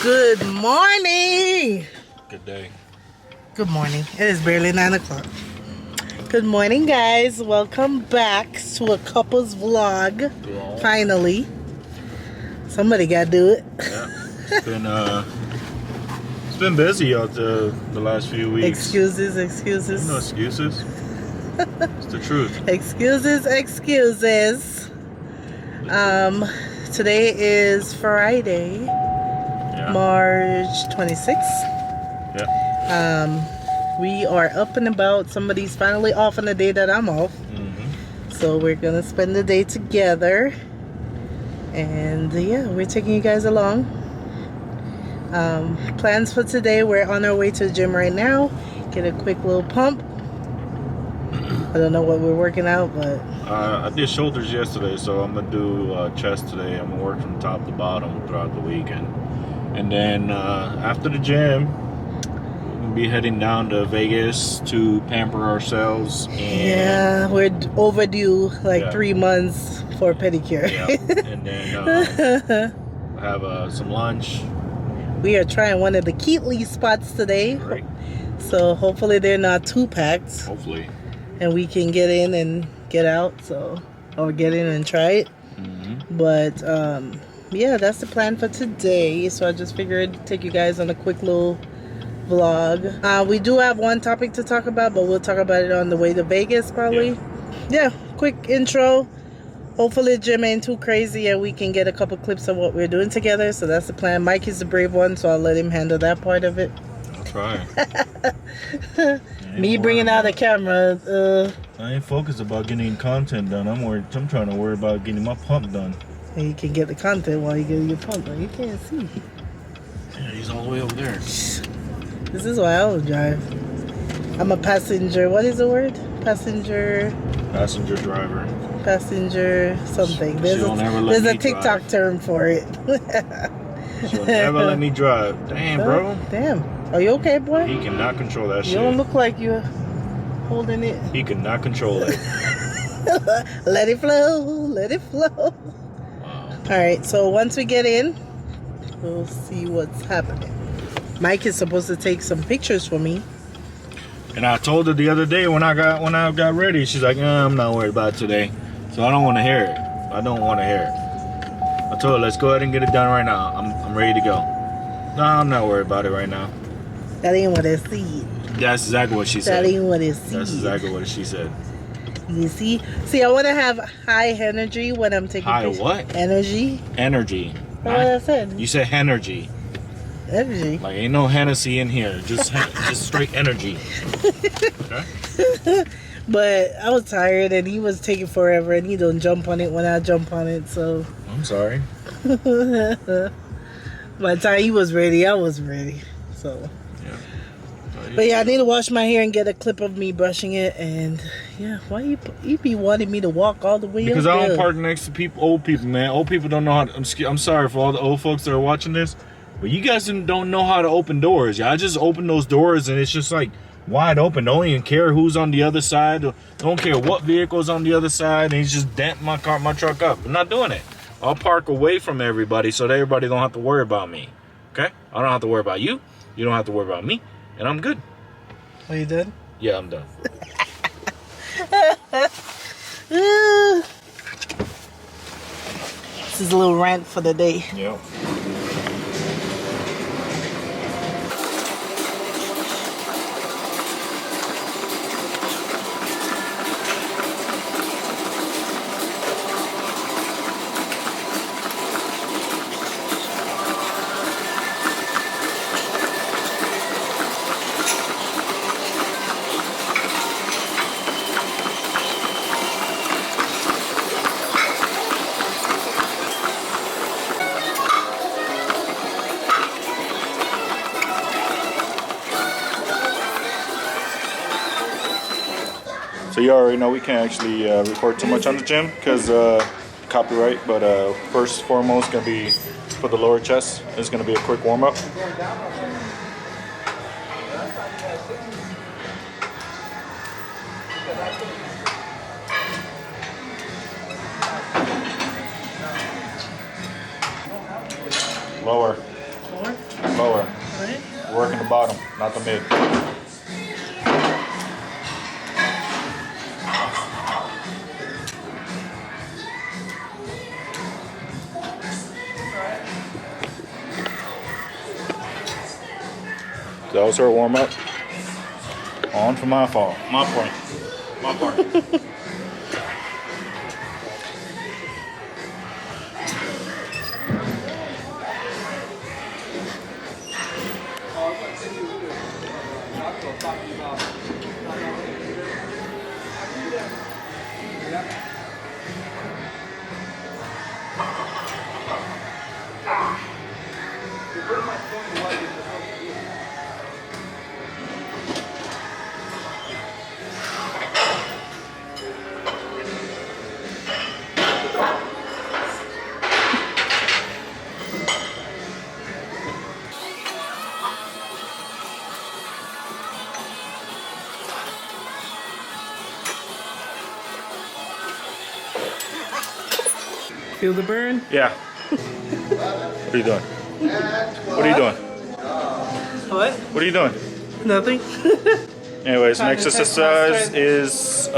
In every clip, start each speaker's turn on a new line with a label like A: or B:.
A: Good morning.
B: Good day.
A: Good morning. It is barely 9 o'clock. Good morning, guys. Welcome back to a couple's vlog. Finally. Somebody got to do it.
B: Yeah. It's been busy out the last few weeks.
A: Excuses.
B: No excuses. It's the truth.
A: Excuses. Today is Friday, March 26th.
B: Yeah.
A: We are up and about. Somebody's finally off on the day that I'm off. So we're gonna spend the day together. And yeah, we're taking you guys along. Plans for today, we're on our way to the gym right now. Get a quick little pump. I don't know what we're working out, but
B: I did shoulders yesterday, so I'm gonna do chest today. I'm gonna work from top to bottom throughout the weekend, and then after the gym, we're gonna be heading down to Vegas to pamper ourselves. And
A: yeah, we're overdue like 3 months for a pedicure.
B: Yeah, and then have some lunch.
A: We are trying one of the Keatley spots today.
B: Right.
A: So hopefully they're not too packed.
B: Hopefully.
A: And we can get in and get out, or get in and try it. But yeah, that's the plan for today. So I just figured take you guys on a quick little vlog. We do have one topic to talk about, but we'll talk about it on the way to Vegas probably. Yeah, quick intro. Hopefully the gym ain't too crazy and we can get a couple clips of what we're doing together. So that's the plan. Mike is the brave one, so I'll let him handle that part of it.
B: I'll try.
A: Me bringing out a camera.
B: I ain't focused about getting content done. I'm trying to worry about getting my pump done.
A: And you can get the content while you get your pump done. You can't see.
B: Yeah, he's all the way over there.
A: This is why I don't drive. I'm a passenger. What is the word? Passenger
B: driver.
A: Passenger something. There's a TikTok
B: drive.
A: term for it.
B: She'll never let me drive. Damn, bro.
A: Damn. Are you okay, boy?
B: He cannot control that shit.
A: You don't look like you're holding it.
B: He cannot control it.
A: Let it flow. Let it flow.
B: Wow.
A: Alright, so once we get in, we'll see what's happening. Mike is supposed to take some pictures for me.
B: And I told her the other day when I got ready, she's like, I'm not worried about it today. So I don't want to hear it. I don't want to hear it. I told her, let's go ahead and get it done right now. I'm ready to go. No, I'm not worried about it right now.
A: That ain't what I see.
B: That's exactly what she said.
A: That ain't what I see.
B: That's exactly what she said.
A: You see? See, I want to have high energy when I'm taking pictures.
B: High what?
A: Energy.
B: Energy.
A: That's what I said.
B: You said energy.
A: Energy.
B: Like, ain't no Hennessy in here. Just straight energy. Okay?
A: But I was tired and he was taking forever and he don't jump on it when I jump on it, so.
B: I'm sorry.
A: By the time he was ready, I was ready. So.
B: Yeah.
A: But yeah, I need to wash my hair and get a clip of me brushing it. And yeah, why you be wanting me to walk all the way up?
B: Because I don't park next to old people, man. Old people don't know how to, I'm sorry for all the old folks that are watching this, but you guys don't know how to open doors. Yeah, I just open those doors and it's just like wide open. Don't even care who's on the other side. Don't care what vehicle's on the other side. And he's just dent my truck up. I'm not doing it. I'll park away from everybody so that everybody don't have to worry about me. Okay? I don't have to worry about you. You don't have to worry about me. And I'm good.
A: Are you done?
B: Yeah, I'm done.
A: This is a little rant for the day.
B: Yep. So you already know we can't actually record too much on the gym because copyright, but first and foremost gonna be for the lower chest. It's gonna be a quick warm up. Lower.
A: Lower?
B: Lower.
A: Right?
B: Working the bottom, not the mid. That was her warm up. On for my fault. My point. My part.
A: Feel the burn?
B: Yeah. What are you doing? What are you doing?
A: What?
B: What are you doing?
A: Nothing.
B: Anyways,
A: Trying
B: next
A: to test my
B: exercise
A: strength.
B: is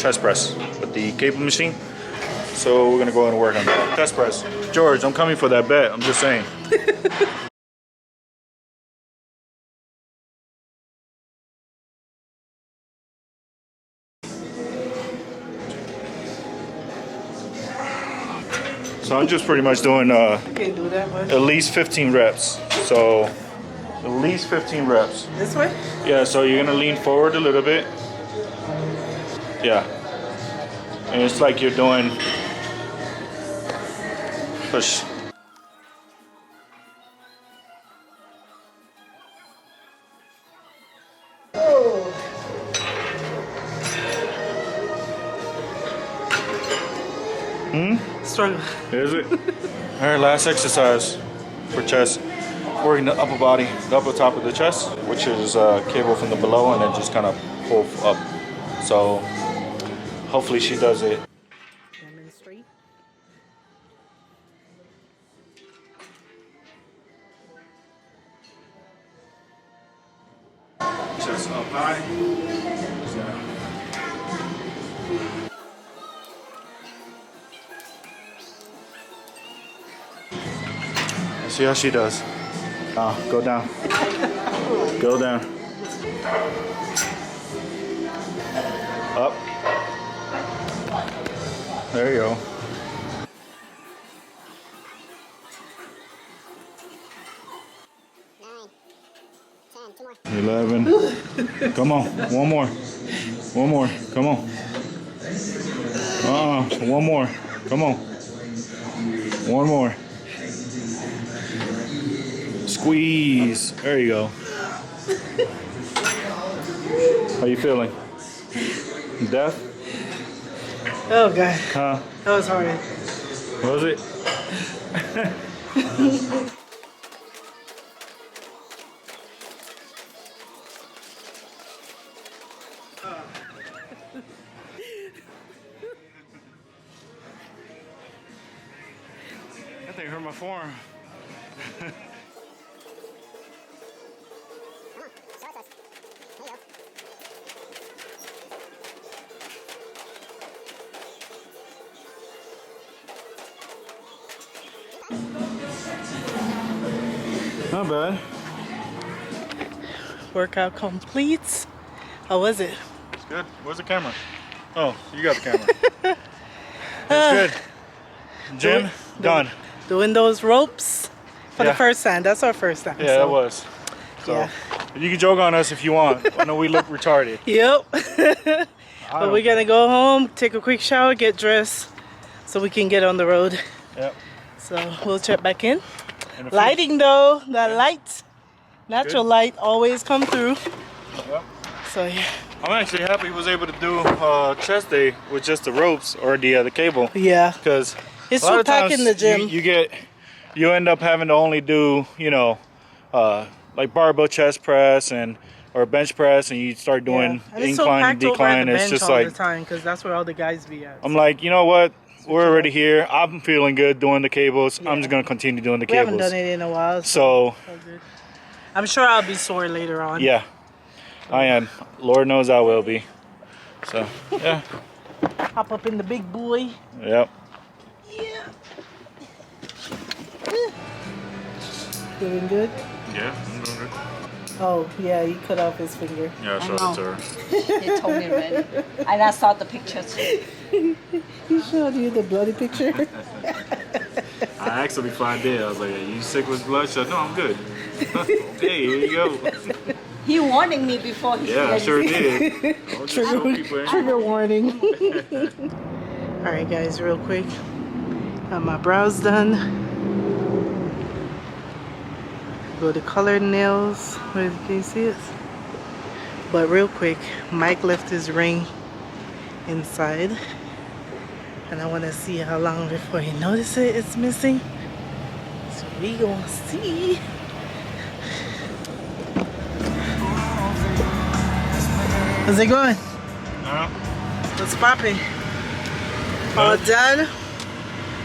B: chest press with the cable machine. So we're gonna go and work on that. Chest press. George, I'm coming for that bet. I'm just saying. So I'm just pretty much doing
A: I can't do that much.
B: at least 15 reps. So at least 15 reps.
A: This way?
B: Yeah, so you're gonna lean forward a little bit. Yeah. And it's like you're doing push.
A: Oh. Struggle.
B: Is it? All right, last exercise for chest. Working the upper body, the upper top of the chest, which is cable from the below and then just kind of pull up. So hopefully she does it.
A: Demonstrate.
B: Chest up high. Let's see how she does. Go down. Go down. Up. There you go. 11. Come on. One more. One more. Come on. One more. Come on. One more. Squeeze. There you go. How you feeling? Death?
A: Oh god.
B: Huh?
A: That was hard.
B: Was it? That thing hurt my forearm. Not bad.
A: Workout complete. How was it?
B: It's good. Where's the camera? Oh, you got the camera. It's good. Gym, done.
A: Doing those ropes for
B: Yeah.
A: the first time. That's our first time.
B: Yeah,
A: so.
B: that was. So,
A: Yeah.
B: you can joke on us if you want. I know we look retarded.
A: Yep.
B: I
A: But
B: don't
A: we're gonna go home, take a quick shower, get dressed, so we can get on the road.
B: Yep.
A: So we'll check back in.
B: In a few-
A: Lighting though, that light, natural
B: Good.
A: light always come through.
B: Yep.
A: So yeah.
B: I'm actually happy he was able to do chest day with just the ropes or the cable.
A: Yeah.
B: Because
A: It's
B: a lot
A: so
B: of
A: packed
B: times
A: in the gym.
B: you end up having to only do, like barbell chest press or bench press, and you start doing
A: And it's so
B: incline and
A: packed over at
B: decline.
A: the
B: It's
A: bench
B: just
A: all
B: like
A: the time because that's where all the guys be at.
B: I'm like, you know what? we're already here. I'm feeling good doing the cables. Yeah. I'm just gonna continue doing the cables.
A: We haven't done it in a while,
B: so
A: good. I'm sure I'll be sore later on.
B: Yeah, I am. Lord knows I will be. So yeah.
A: Hop up in the big boy.
B: Yep.
A: Yeah. Doing good?
B: Yeah, I'm doing good.
A: Oh, yeah, he cut off his finger.
B: Yeah, I showed it to
C: her. They told me already. And I saw the pictures.
A: He showed you the bloody picture?
B: I asked him before I did. I was like, are you sick with blood? She said, no, I'm good. Okay, here you go.
C: He warning me before he
B: Yeah, I sure did.
A: Trigger warning. Alright guys, real quick. Got my brows done. Go to colored nails. Where can you see it? But real quick, Mike left his ring inside. And I want to see how long before he notices it's missing. So we gonna see. How's it going? What's popping? All done.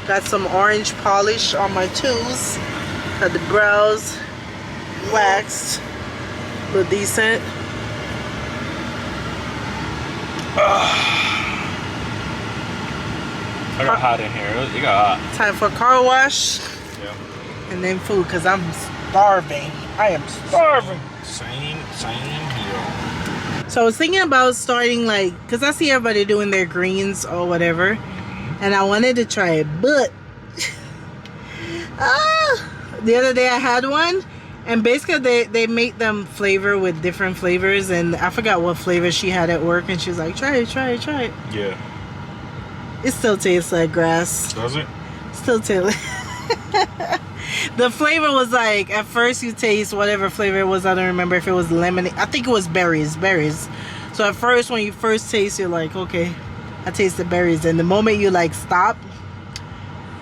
A: Got some orange polish on my tools. Got the brows waxed. Look decent.
B: I got hot in here. It got hot.
A: Time for car wash.
B: Yeah.
A: And then food, because I'm starving. I am starving.
B: Same here.
A: So I was thinking about starting like, because I see everybody doing their greens or whatever. And I wanted to try it, but the other day I had one. And basically they make them flavor with different flavors. And I forgot what flavor she had at work. And she was like, try it, try it, try it.
B: Yeah.
A: It still tastes like grass.
B: Does it?
A: Still tastes. The flavor was like, at first you taste whatever flavor it was. I don't remember if it was lemon. I think it was berries. So at first, when you first taste, you're like, okay, I taste the berries. And the moment you like stop,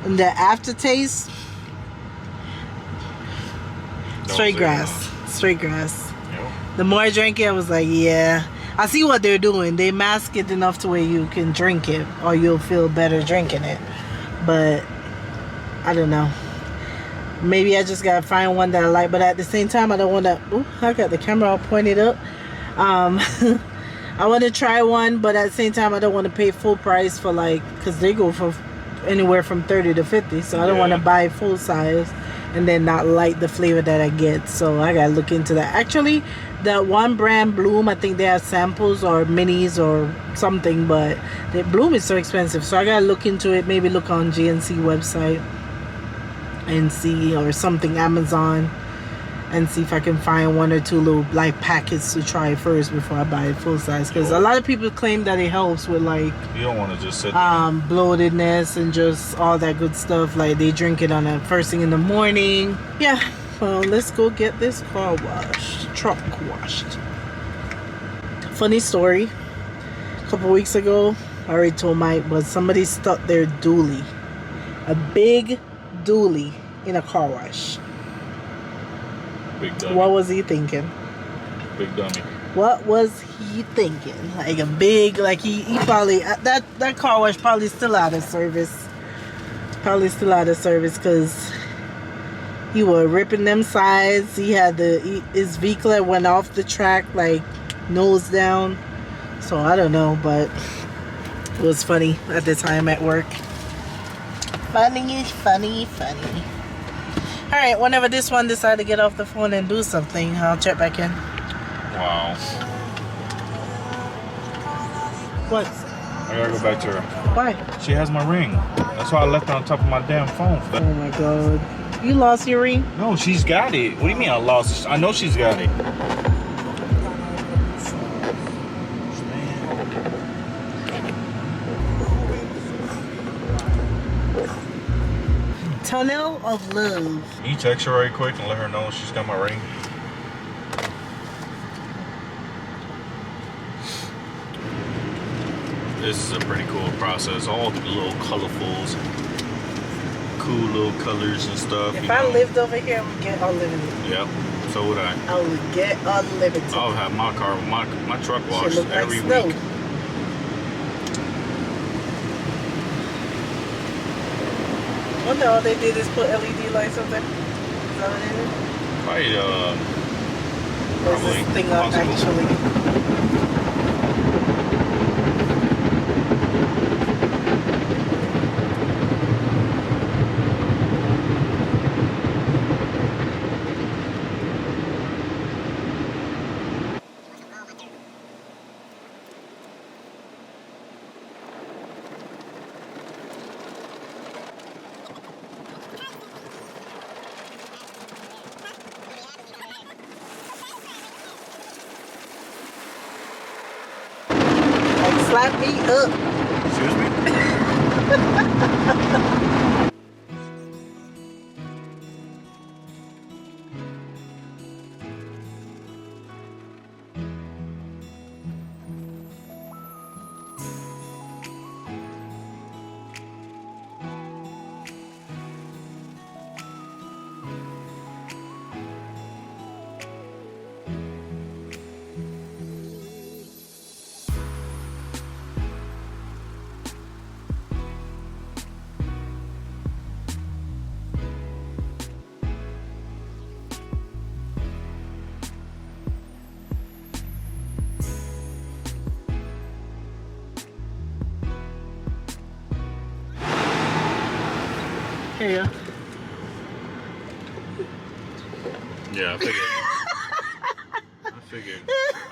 A: and the aftertaste, straight grass. Straight grass.
B: Yep.
A: The more I drank it, I was like, yeah. I see what they're doing. They mask it enough to where you can drink it, or you'll feel better drinking it. But I don't know. Maybe I just gotta find one that I like. But at the same time, I don't want to. Ooh, I got the camera all pointed up. I want to try one, but at the same time, I don't want to pay full price for like, because they go for anywhere from 30 to 50. So I don't want to buy full size and then not like the flavor that I get. So I gotta look into that. Actually, that one brand Bloom, I think they have samples or minis or something, but the Bloom is so expensive. So I gotta look into it. Maybe look on GNC website and see, or something, Amazon, and see if I can find one or two little like packets to try first before I buy it full size. Because a lot of people claim that it helps with like,
B: you don't want to just sit
A: bloatedness and just all that good stuff. Like they drink it on a first thing in the morning. Yeah. Well, let's go get this car washed, truck washed. Funny story. A couple weeks ago, I already told Mike, but somebody stuck their dually, a big dually, in a car wash.
B: Big dummy.
A: What was he thinking?
B: Big dummy.
A: What was he thinking? Like a big, like he probably, that car wash probably still out of service. Probably still out of service because he was ripping them sides. He had his vehicle went off the track, like nose down. So I don't know, but it was funny at the time at work. Funny. All right, whenever this one decide to get off the phone and do something, I'll check back in.
B: Wow.
A: What?
B: I gotta go back to her.
A: Why?
B: She has my ring. That's why I left it on top of my damn phone.
A: Oh my god. You lost your ring?
B: No, she's got it. What do you mean I lost it? I know she's got it.
A: Tunnel of Love.
B: Can you text her right quick and let her know she's got my ring? This is a pretty cool process. All the little colorfuls, cool little colors and stuff.
A: If I lived over here, I would get unlimited.
B: Yep, so would I.
A: I would get unlimited.
B: I'll have my car, my truck washed every week.
A: wonder all they did is put LED lights up there. Is that what they did?
B: Probably,
A: Or is this thing up actually? Slap me up.
B: Excuse me?
A: Yeah.
B: Yeah, I figured.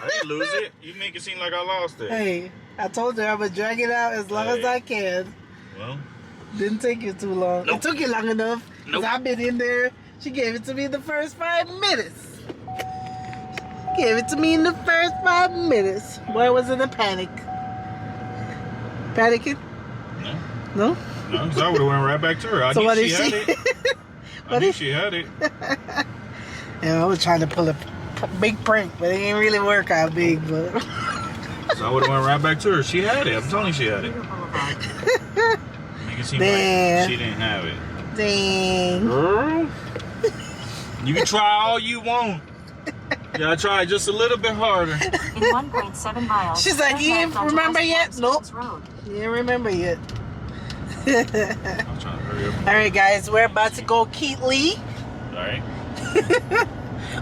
B: I didn't lose it. You make it seem like I lost it.
A: Hey, I told you I would drag it out as long as I can.
B: Well.
A: Didn't take you too long.
B: Nope.
A: It took you long enough. Because I've been in there. She gave it to me the first 5 minutes. Gave it to me in the first 5 minutes. Boy, was in a panic. Panicking?
B: No.
A: No?
B: No, because I would have went right back to her. I
A: So
B: knew
A: what
B: she
A: did
B: had
A: she?
B: it. I knew she had it.
A: Yeah, I was trying to pull a big prank, but it didn't really work out big. But
B: So I would have went right back to her. She had it. I'm telling you she had it. Make it seem like she didn't have it.
A: Dang.
B: Girl. You can try all you want. Yeah, I tried just a little bit harder.
D: In 1.7 miles.
A: She's like, you didn't remember yet? Nope. You didn't remember yet.
B: I'm trying to hurry up.
A: Alright guys, we're about to go Keatley.
B: Alright.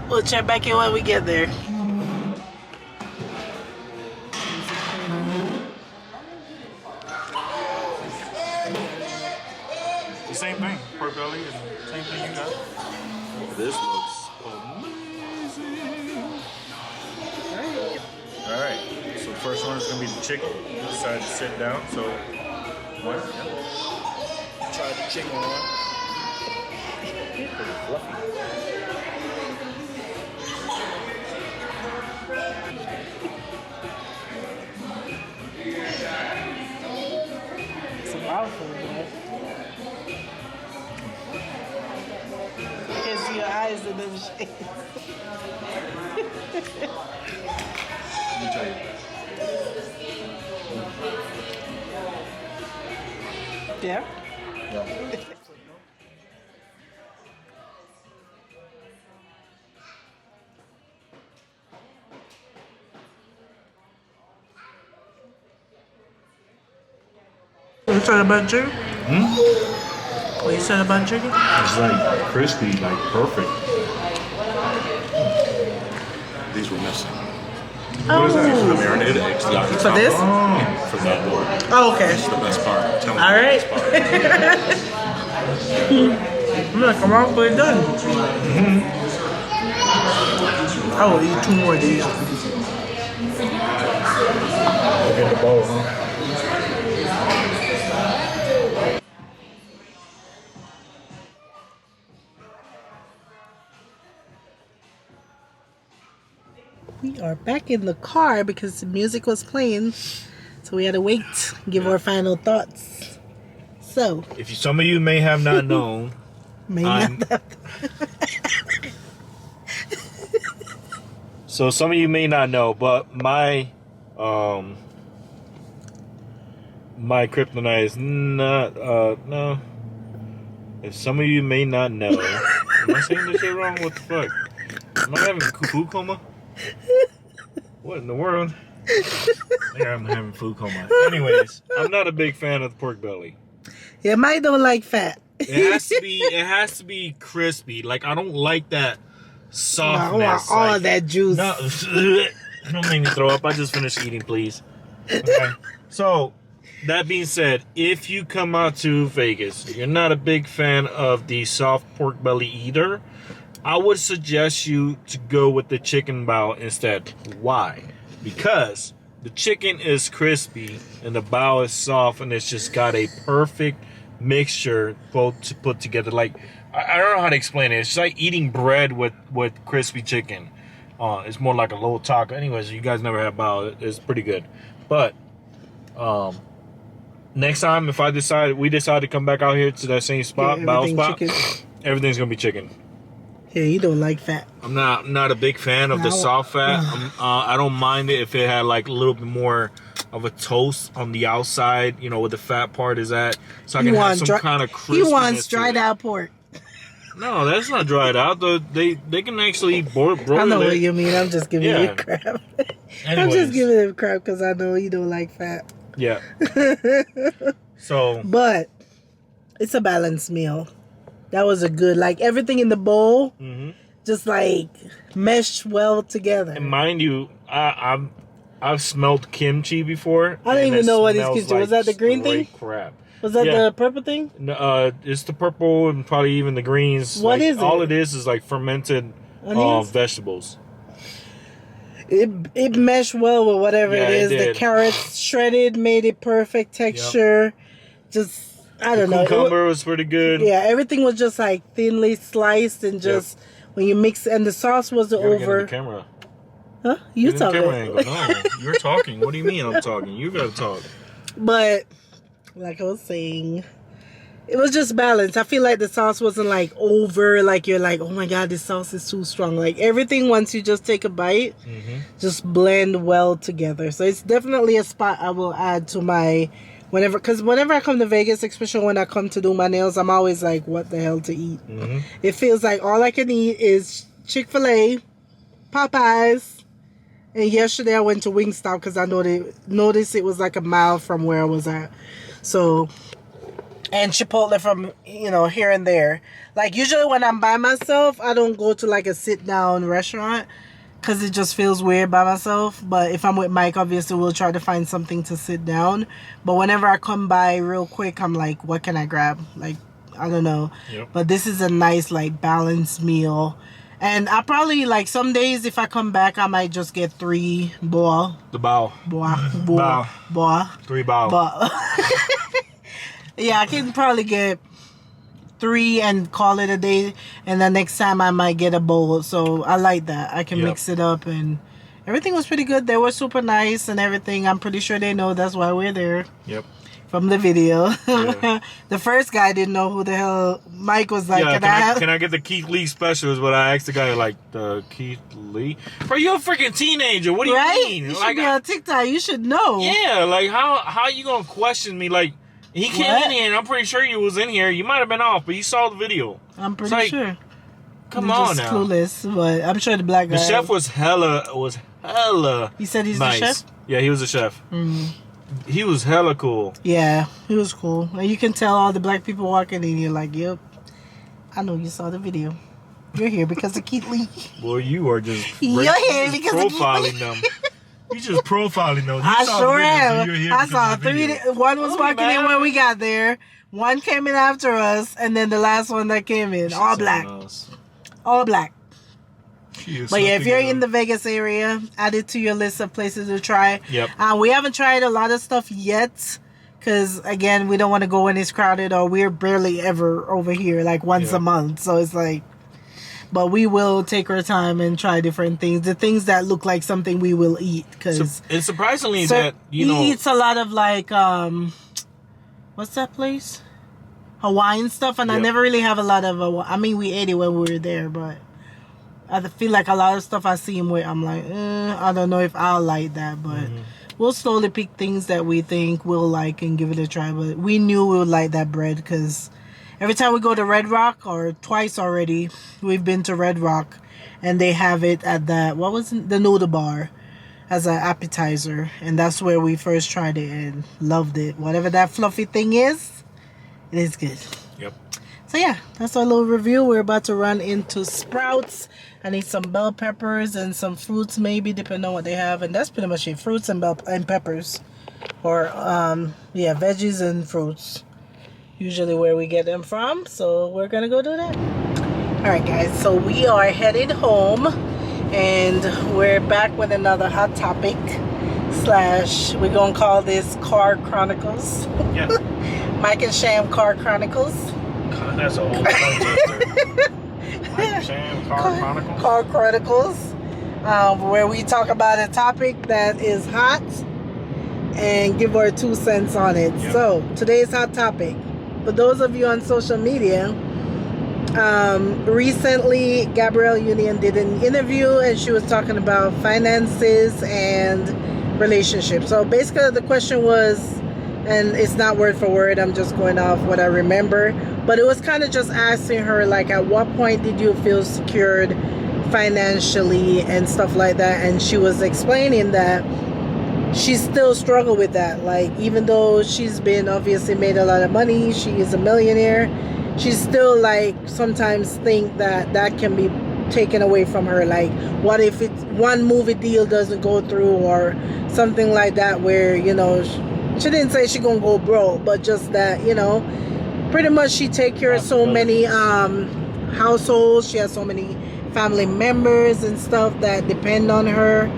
A: We'll check back in when we get there.
B: The same thing. Pork belly is the same thing you got. This looks amazing. Alright. So first one is going to be the chicken. Decide to sit down. So, one. Yeah. Try the chicken one. Pretty fluffy.
A: It's a mouthful, man. I can see your eyes in them shades.
B: Let me try it.
A: Yeah?
B: Yeah.
A: What you said about chicken? What you said about chicken?
B: It's like crispy, like perfect.
E: These were missing.
A: Oh.
E: What is that? These are the marinated eggs. The
A: For this?
E: For that board.
A: Oh, okay.
E: That's the best part. Tell me
A: All right.
E: the best part.
A: I'm gonna come out, but it's done. I will eat 2 more of these.
B: Look at the bowl, huh?
A: We are back in the car because the music was playing, so we had to wait, give our final thoughts. So,
B: If some of you may have not known, so some of you may not know, but my my kryptonite is not no. If some of you may not know, am I saying this shit wrong? What the fuck? Am I having food coma? What in the world? Yeah, I'm having food coma. Anyways, I'm not a big fan of the pork belly.
A: yeah, Mike don't like fat.
B: It has to be crispy. Like I don't like that
A: I
B: softness.
A: want all
B: like,
A: of that juice.
B: No, don't make me throw up. I just finished eating, please. Okay. So, that being said, if you come out to Vegas, you're not a big fan of the soft pork belly either, I would suggest you to go with the chicken bao instead. Why? Because the chicken is crispy and the bao is soft, and it's just got a perfect mixture both to put together. Like, I don't know how to explain it. It's like eating bread with crispy chicken. It's more like a little taco. Anyways, you guys never had bao. It's pretty good. But next time, if we decide to come back out here to that same spot, bao spot,
A: chicken.
B: everything's gonna be chicken.
A: Yeah, you don't like fat.
B: I'm not a big fan of the soft fat. I don't mind it if it had like a little bit more of a toast on the outside, you know, where the fat part is at, so I can have some kind of crispiness.
A: He wants dried out pork.
B: No, that's not dried out. They can actually broil it.
A: I know what you mean. I'm just giving you crap. I'm just giving him crap because I know you don't like fat.
B: Yeah. So.
A: But it's a balanced meal. That was a good, like everything in the bowl, just like meshed well together.
B: And mind you, I've smelled kimchi before.
A: I don't even know what is kimchi. Was that the green thing?
B: Crap.
A: Was that the purple thing?
B: No, it's the purple and probably even the greens.
A: What is it?
B: All it is like fermented vegetables.
A: It meshed well with whatever it is. The carrots shredded made it perfect texture. Yep. Just. I don't know.
B: Cucumber was pretty good.
A: Yeah, everything was just like thinly sliced and just when you mix and the sauce wasn't over.
B: Get in the camera.
A: Huh? You talking?
B: No, you're talking. What do you mean I'm talking? You gotta talk.
A: But like I was saying, it was just balanced. I feel like the sauce wasn't like over. Like you're like, oh my god, this sauce is too strong. Like everything, once you just take a bite, just blend well together. So it's definitely a spot I will add to my. Whenever I come to Vegas, especially when I come to do my nails, I'm always like, what the hell to eat? It feels like all I can eat is Chick-fil-A, Popeyes, and yesterday I went to Wingstop because I noticed it was like a mile from where I was at. So, and Chipotle from, here and there. Like usually when I'm by myself, I don't go to like a sit-down restaurant. Because it just feels weird by myself. But if I'm with Mike, obviously we'll try to find something to sit down. But whenever I come by real quick, I'm like, what can I grab? Like, I don't know. Yep. But this is a nice, like, balanced meal. And I probably, like, some days if I come back, I might just get 3 boa.
B: The bao.
A: Boa.
B: 3 bao.
A: Yeah, I can probably get 3 and call it a day, and the next time I might get a bowl. So I like that. I can mix it up, and everything was pretty good. They were super nice and everything. I'm pretty sure they know that's why we're there. Yep. From the video. Yeah. The first guy didn't know who the hell Mike was like.
B: Can I get the Keith Lee special is what I asked the guy, like, the Keith Lee? Bro, you're a freaking teenager. What do you mean?
A: You should be on TikTok. You should know.
B: Yeah, like how you gonna question me? Like, he came in here, and I'm pretty sure you was in here. You might have been off, but you saw the video.
A: I'm pretty sure.
B: Come on now.
A: Clueless, but I'm sure the black guy.
B: The chef was hella.
A: You said he's
B: nice.
A: the chef?
B: Yeah, he was a chef. He was hella cool.
A: Yeah, he was cool. And you can tell all the black people walking in, you're like, yep, I know you saw the video. You're here because of Keith Lee.
B: Well, you are just
A: you're here because
B: profiling them. You just profiling them.
A: I sure am. I saw 3. One was walking in when we got there. One came in after us, and then the last one that came in, all black. All black. But yeah, if you're in the Vegas area, add it to your list of places to try. Yep. We haven't tried a lot of stuff yet, because again, we don't want to go when it's crowded, or we're barely ever over here, like once a month. So it's like. But we will take our time and try different things. The things that look like something we will eat. Cause
B: it's surprisingly that,
A: he eats a lot of like, what's that place? Hawaiian stuff. And I never really have a lot of, I mean, we ate it when we were there. But I feel like a lot of stuff I see him with, I'm like, I don't know if I'll like that. But we'll slowly pick things that we think we'll like and give it a try. But we knew we would like that bread because... Every time we go to Red Rock, or twice already, we've been to Red Rock, and they have it at the noodle bar as an appetizer, and that's where we first tried it and loved it. Whatever that fluffy thing is, it is good. Yep. So yeah, that's our little review. We're about to run into Sprouts. I need some bell peppers and some fruits, maybe, depending on what they have. And that's pretty much it. Fruits and peppers. Or, yeah, veggies and fruits. Usually where we get them from. So we're going to go do that. Alright guys, so we are headed home. And we're back with another hot topic. We're going to call this Car Chronicles.
B: Yeah.
A: Mike and Sham Car Chronicles.
B: God, that's a whole bunch.
A: Car Chronicles, where we talk about a topic that is hot and give our 2 cents on it.
B: Yep.
A: So today's hot topic, for those of you on social media, recently Gabrielle Union did an interview and she was talking about finances and relationships. So basically the question was, and it's not word for word, I'm just going off what I remember, but it was kind of just asking her, like, at what point did you feel secured financially and stuff like that. And she was explaining that she still struggled with that. Like, even though she's been obviously made a lot of money, she is a millionaire, she still, like, sometimes think that that can be taken away from her. Like, what if one movie deal doesn't go through or something like that, where, you know, she didn't say she gonna go broke, but just that, you know, pretty much she take care of so many households. She has so many family members and stuff that depend on her,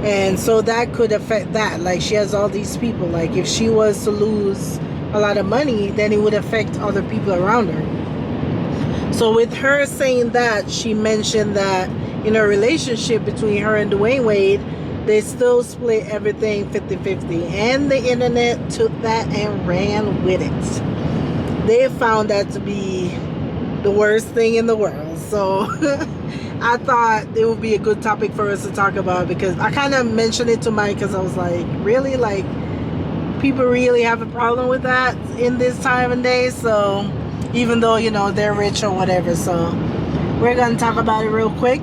A: and so that could affect that. Like, she has all these people. Like, if she was to lose a lot of money, then it would affect other people around her. So with her saying that, she mentioned that in a relationship between her and Dwayne Wade, they still split everything 50-50. And the internet took that and ran with it. They found that to be the worst thing in the world. So I thought it would be a good topic for us to talk about, because I kind of mentioned it to Mike, because I was like, really? Like, people really have a problem with that in this time and day? So even though, you know, they're rich or whatever. So we're going to talk about it real quick.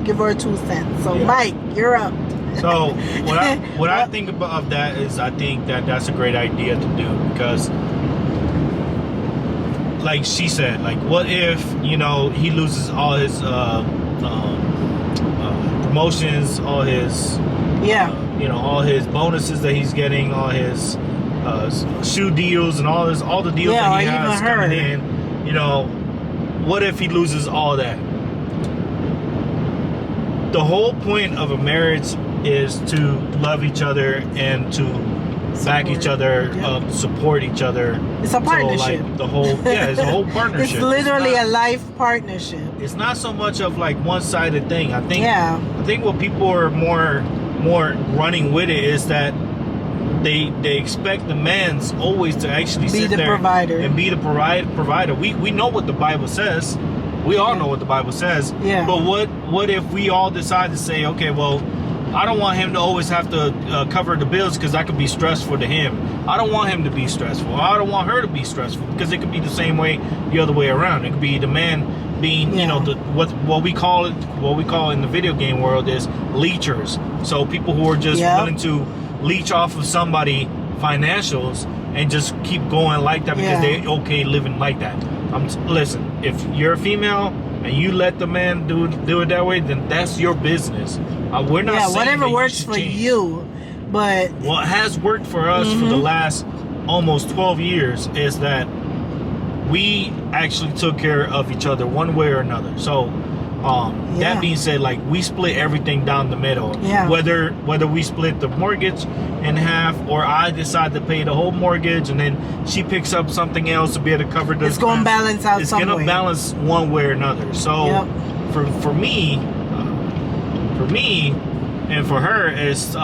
A: Give her 2 cents. So yeah. Mike, you're up.
B: So what I think of that is, I think that that's a great idea to do, because like she said, like, what if, you know, he loses all his promotions, all his you know, all his bonuses that he's getting, all his shoe deals and all the deals that he has coming in. You know, what if he loses all that? The whole point of a marriage is to love each other and to back each other up, support each other.
A: It's a partnership.
B: So, like, the whole, it's a whole partnership.
A: It's literally a life partnership.
B: It's not so much of like one-sided thing. I think what people are more running with it is that they expect the man's always to actually sit there and be the provider. We know what the Bible says. We all know what the Bible says. Yeah. But what if we all decide to say, okay, well, I don't want him to always have to cover the bills, because that could be stressful to him. I don't want him to be stressful. I don't want her to be stressful, because it could be the same way the other way around. It could be the man being, you know, what we call in the video game world is leechers. So people who are just willing to leech off of somebody financials and just keep going like that because they're okay living like that. Listen, if you're a female and you let the man do it that way, then that's your business. We're not saying
A: whatever
B: that
A: works for you, but
B: what has worked for us for the last almost 12 years is that we actually took care of each other one way or another. So that being said, like, we split everything down the middle. Whether we split the mortgage in half, or I decide to pay the whole mortgage and then she picks up something else to be able to cover this,
A: it's going to balance out.
B: It's going to balance one way or another. So for me and for her, it's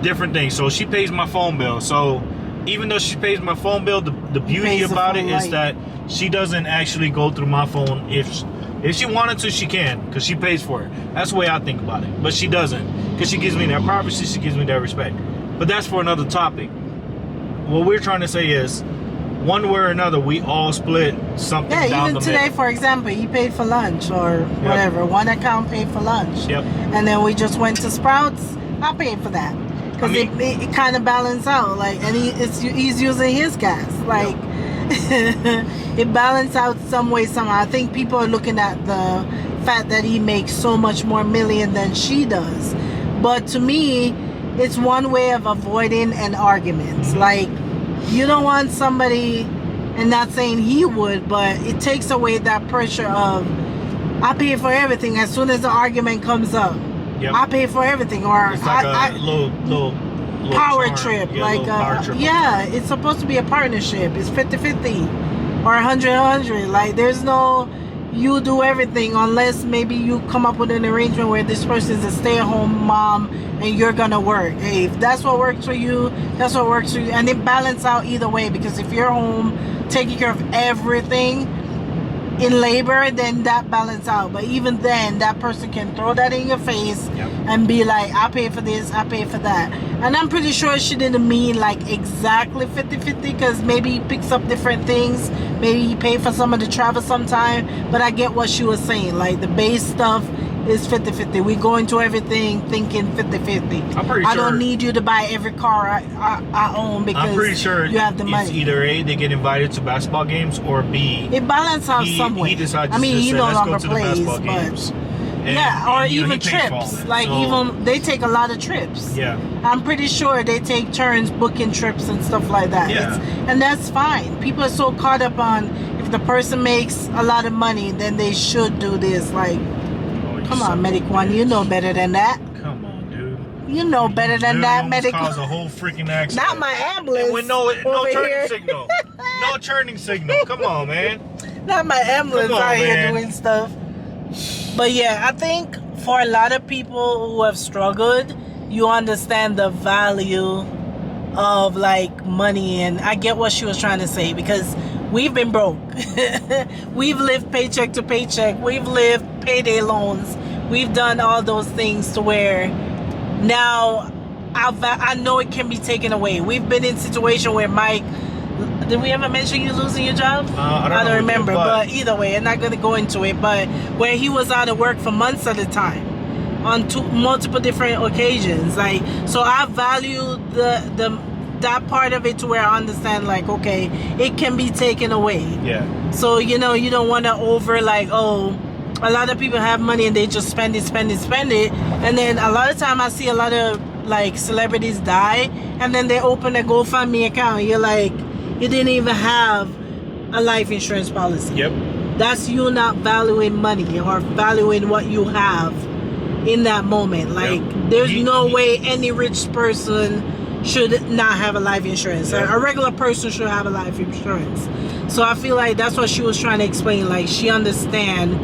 B: different things. So she pays my phone bill. So even though she pays my phone bill, the beauty about it is that she doesn't actually go through my phone. If she wanted to, she can, because she pays for it. That's the way I think about it. But she doesn't, because she gives me that privacy, she gives me that respect. But that's for another topic. What we're trying to say is, one way or another, we all split something down the middle. Yeah, even today,
A: for example, he paid for lunch or whatever. One account paid for lunch.
B: Yep.
A: And then we just went to Sprouts. I paid for that. Because it kind of balanced out. Like, and he's using his gas. Like, it balanced out some way somehow. I think people are looking at the fact that he makes so much more million than she does. But to me, it's one way of avoiding an argument. Like, you don't want somebody, and not saying he would, but it takes away that pressure of, I pay for everything. As soon as the argument comes up, I pay for everything. Or
B: it's like a little
A: power
B: charm.
A: trip.
B: Yeah,
A: like,
B: power trip.
A: yeah, it's supposed to be a partnership. It's 50-50 or 100-100. Like, there's no you do everything unless maybe you come up with an arrangement where this person is a stay-at-home mom and you're gonna work. Hey, if that's what works for you, that's what works for you. And it balance out either way, because if you're home taking care of everything in labor, then that balance out. But even then, that person can throw that in your face and be like, I pay for this, I pay for that. And I'm pretty sure she didn't mean like exactly 50-50, because maybe he picks up different things. Maybe he paid for some of the travel sometime. But I get what she was saying. Like, the base stuff is 50-50. We go into everything thinking 50-50.
B: I'm pretty sure.
A: I don't need you to buy every car I own because
B: I'm pretty sure
A: you have the money.
B: It's either A, they get invited to basketball games, or B,
A: it balances out some way.
B: He decides
A: I mean,
B: to
A: he
B: say,
A: no
B: let's
A: longer
B: go to
A: plays,
B: the basketball games. And,
A: yeah, or
B: you know,
A: even
B: he pays for all
A: trips.
B: that.
A: Like,
B: So,
A: even they take a lot of trips.
B: Yeah.
A: I'm pretty sure they take turns booking trips and stuff like that.
B: Yeah.
A: And that's fine. People are so caught up on, if the person makes a lot of money, then they should do this. Like, come on, Medic One, you know better than that.
B: Come on, dude.
A: You know better than that, Medic
B: Caused a
A: One.
B: whole freaking accident.
A: Not my ambulance.
B: And with no
A: over
B: turning
A: here.
B: signal. No turning signal. Come on, man.
A: Not my ambulance
B: Come on,
A: out here
B: man.
A: doing stuff. But yeah, I think for a lot of people who have struggled, you understand the value of like money. And I get what she was trying to say, because we've been broke. We've lived paycheck to paycheck. We've lived payday loans. We've done all those things to where now I know it can be taken away. We've been in a situation where Mike, did we ever mention you losing your job?
B: I don't
A: remember,
B: but
A: but either way, I'm not going to go into it. But where he was out of work for months at a time on multiple different occasions. Like, so I value that part of it to where I understand, like, okay, it can be taken away.
B: Yeah.
A: So, you know, you don't want to over, like, oh, a lot of people have money and they just spend it. And then a lot of time I see a lot of, like, celebrities die, and then they open a GoFundMe account. You're like, you didn't even have a life insurance policy.
B: Yep.
A: That's you not valuing money or valuing what you have in that moment. Like, there's no way any rich person should not have a life insurance.
B: Yep.
A: A regular person should have a life insurance. So I feel like that's what she was trying to explain. Like, she understands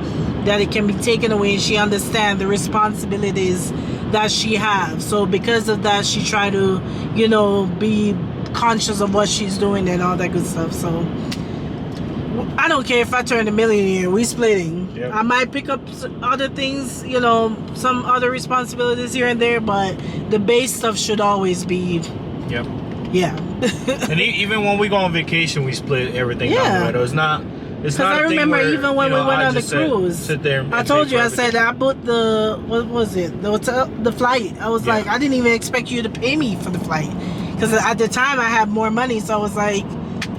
A: that it can be taken away, and she understands the responsibilities that she has. So because of that, she tried to, you know, be conscious of what she's doing and all that good stuff. So I don't care if I turn a millionaire, we splitting.
B: Yep.
A: I might pick up other things, you know, some other responsibilities here and there, but the base stuff should always be,
B: Yep.
A: yeah.
B: And even when we go on vacation, we split everything
A: Yeah.
B: down the middle. It's not. It's
A: Because
B: not.
A: I
B: a thing
A: remember
B: where,
A: even when
B: you know,
A: we went
B: I
A: on the
B: just said,
A: cruise,
B: sit there. And
A: I told
B: pay
A: you,
B: for
A: I said
B: everything.
A: I booked the, what was it, the flight. I was like, I didn't even expect you to pay me for the flight, because at the time I had more money, so I was like,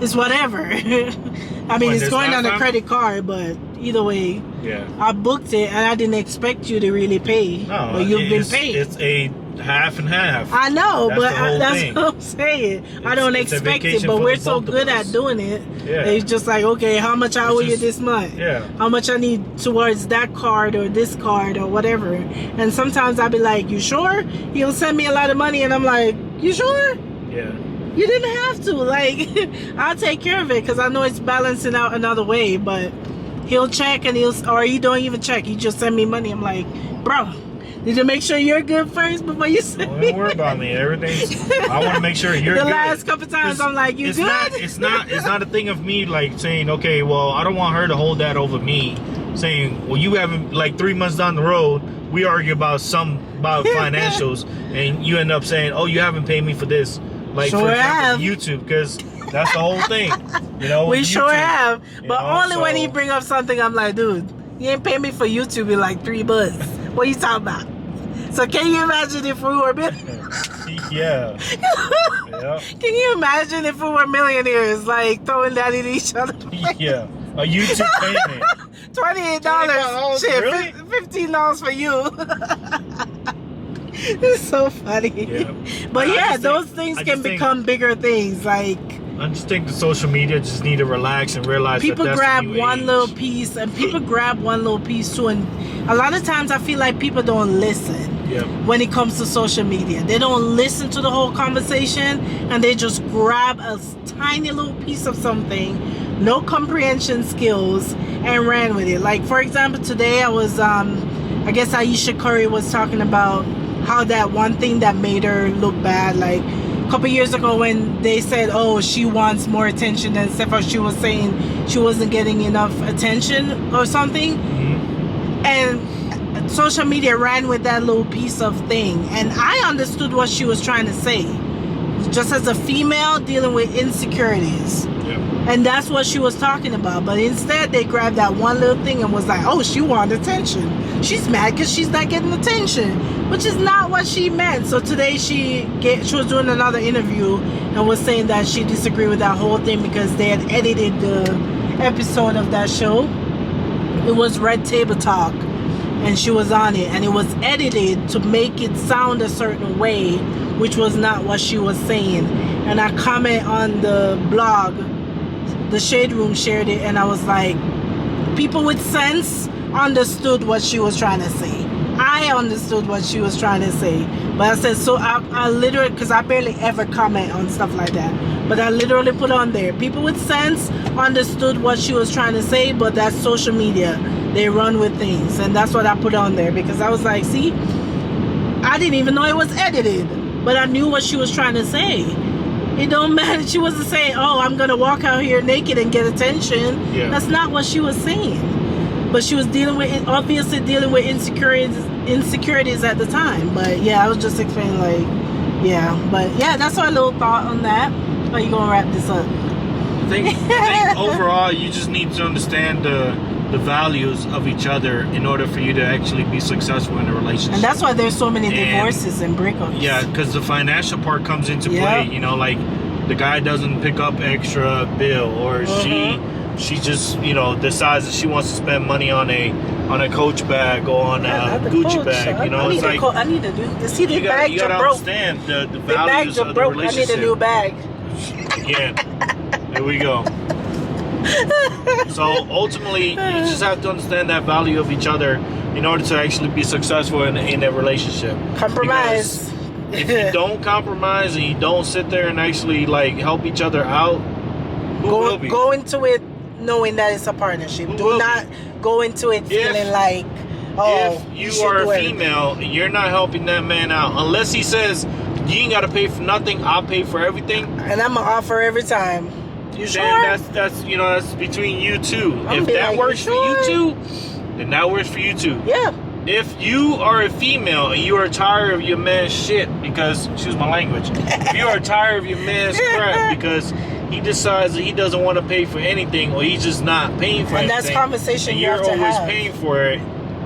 A: it's whatever. I mean, it's going on a credit card, but either way,
B: Yeah.
A: I booked it and I didn't expect you to really pay.
B: No,
A: but you've been paid.
B: It's a half and half.
A: I know,
B: That's
A: but
B: the whole
A: that's
B: thing.
A: what I'm saying. I don't
B: It's a
A: expect it,
B: vacation
A: but
B: for
A: we're
B: the
A: so
B: both of
A: good
B: us.
A: at doing it.
B: Yeah.
A: It's just like, okay, how much I owe you
B: just-
A: this month?
B: Yeah.
A: How much I need towards that card or this card or whatever. And sometimes I'll be like, you sure? He'll send me a lot of money and I'm like, you sure?
B: Yeah.
A: You didn't have to. Like, I'll take care of it because I know it's balancing out another way. But he'll check and or he don't even check. He just send me money. I'm like, bro, did you make sure you're good first before you send me?
B: Don't worry about me. Everything's. I want to make sure you're
A: the
B: good.
A: last couple times I'm like, you
B: it's
A: good?
B: It's not a thing of me like saying, okay, well, I don't want her to hold that over me. Saying, well, you haven't, like 3 months down the road, we argue about financials, and you end up saying, oh, you haven't paid me for this. Like,
A: Sure
B: for example,
A: have.
B: YouTube, because that's the whole thing. You know,
A: We
B: with
A: sure
B: YouTube,
A: have.
B: you
A: But
B: know,
A: only when he
B: so-
A: bring up something, I'm like, dude, you ain't pay me for YouTube in like $3. What you talking about? So can you imagine if we were
B: Yeah. Yeah.
A: Can you imagine if we were millionaires, like throwing that at each other?
B: Yeah. A YouTube payment.
A: $28.
B: $28,
A: Shit,
B: really?
A: $15 for you. It's so funny.
B: Yeah.
A: But
B: I
A: yeah,
B: just
A: those
B: think-
A: things
B: I
A: can
B: just think-
A: become bigger things. Like
B: I just think the social media just need to relax and realize
A: people
B: that that's
A: grab
B: the new
A: one
B: age.
A: little piece, and people grab one little piece too. And a lot of times I feel like people don't listen.
B: Yep.
A: When it comes to social media, they don't listen to the whole conversation, and they just grab a tiny little piece of something, no comprehension skills, and ran with it. Like for example, today I was I guess Aisha Curry was talking about how that one thing that made her look bad, like a couple years ago when they said, oh, she wants more attention than stuff, or she was saying she wasn't getting enough attention or something. And social media ran with that little piece of thing, and I understood what she was trying to say, just as a female dealing with insecurities.
B: Yep.
A: And that's what she was talking about. But instead they grabbed that one little thing and was like, oh, she wanted attention, she's mad because she's not getting attention, which is not what she meant. So today she was doing another interview and was saying that she disagreed with that whole thing because they had edited the episode of that show. It was Red Table Talk, and she was on it, and it was edited to make it sound a certain way, which was not what she was saying. And I comment on the blog, the Shade Room shared it, and I was like, people with sense understood what she was trying to say. I understood what she was trying to say. But I said, so I literally, because I barely ever comment on stuff like that, but I literally put on there, people with sense understood what she was trying to say, but that's social media. They run with things, and that's what I put on there, because I was like, see, I didn't even know it was edited, but I knew what she was trying to say. It don't matter. She wasn't saying, oh, I'm gonna walk out here naked and get attention.
B: Yeah.
A: That's not what she was saying. But she was obviously dealing with insecurities at the time. But yeah, I was just explaining, like, yeah. But yeah, that's our little thought on that. How you gonna wrap this up?
B: I think overall you just need to understand the values of each other in order for you to actually be successful in a relationship.
A: And that's why there's so many divorces and breakups.
B: Yeah, because the financial part comes into
A: Yeah.
B: play. You know, like the guy doesn't pick up extra bill, or she just, you know, decides that she wants to spend money on a Coach bag or on a Gucci bag. You know, it's like
A: I need to do. See, the bags
B: you
A: are
B: gotta
A: broke.
B: understand the
A: The
B: values
A: bags are
B: of the
A: broke. I
B: relationship.
A: need a new bag.
B: Again, there we go. So ultimately, you just have to understand that value of each other in order to actually be successful in a relationship.
A: Compromise.
B: Because if you don't compromise and you don't sit there and actually like help each other out, who will be?
A: Go into it knowing that it's a partnership.
B: Who
A: Do
B: will
A: not go into it feeling like, oh,
B: if you
A: should
B: are
A: do
B: a
A: everything.
B: female and you're not helping that man out, unless he says you ain't gotta pay for nothing, I'll pay for everything.
A: And I'm gonna offer every time. You sure?
B: Then that's you know, that's between you two.
A: I'm
B: If
A: be
B: that
A: like,
B: works
A: you
B: for you
A: sure?
B: two, then that works for you too.
A: Yeah.
B: If you are a female and you are tired of your man's shit, because, excuse my language, if you are tired of your man's crap because he decides that he doesn't want to pay for anything, or he's just not paying for anything,
A: And that's conversation
B: and
A: you
B: you're
A: have to
B: always
A: have.
B: paying for it,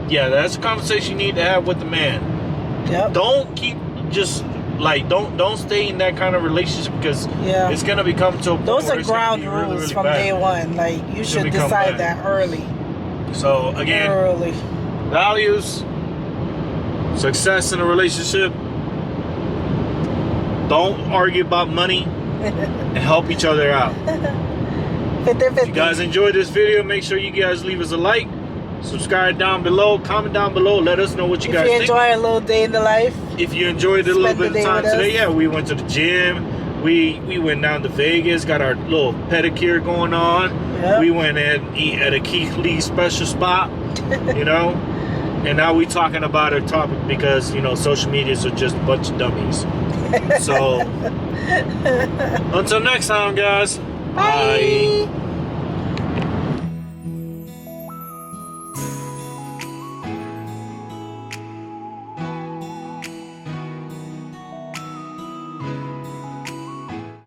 B: yeah, that's a conversation you need to have with the man.
A: Yep.
B: Don't keep just like don't stay in that kind of relationship, because
A: Yeah.
B: it's gonna become to a point
A: Those
B: where
A: are
B: it's gonna
A: ground
B: be
A: rules
B: really, really
A: from
B: bad.
A: day one. Like, you should
B: become
A: decide
B: bad.
A: that early.
B: So again,
A: Early.
B: values, success in a relationship. Don't argue about money and help each other out.
A: 50-50.
B: If you guys enjoyed this video, make sure you guys leave us a like, subscribe down below, comment down below, let us know what you
A: If
B: guys
A: you
B: think.
A: enjoy a little day in the life,
B: If you enjoyed a little
A: spend the
B: bit of
A: day
B: time
A: with
B: today,
A: us.
B: yeah, we went to the gym. We went down to Vegas, got our little pedicure going on.
A: Yep.
B: We went and eat at a Keith Lee special spot, you know. And now we talking about our topic because, you know, social medias are just a bunch of dummies. So, until next time, guys. Bye.
A: bye.